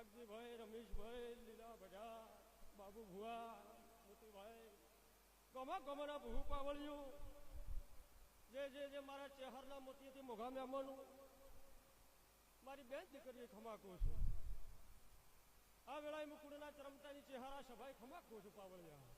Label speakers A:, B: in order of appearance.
A: નાગજીભાઈ, રમેશભાઈ, લીલા ભજા, બાબુ ભુવા, મોતીભાઈ, ગમાના ભૂ પાવળિયું, જે મારા ચેહરના મોતીથી મોઘા મહેમાનું, મારી બેન દીકરીએ ખમાકું છું. આ વેળાએ મુકુડના ચરમતાની ચેહારા સભાએ ખમાકું છું પાવળિયા.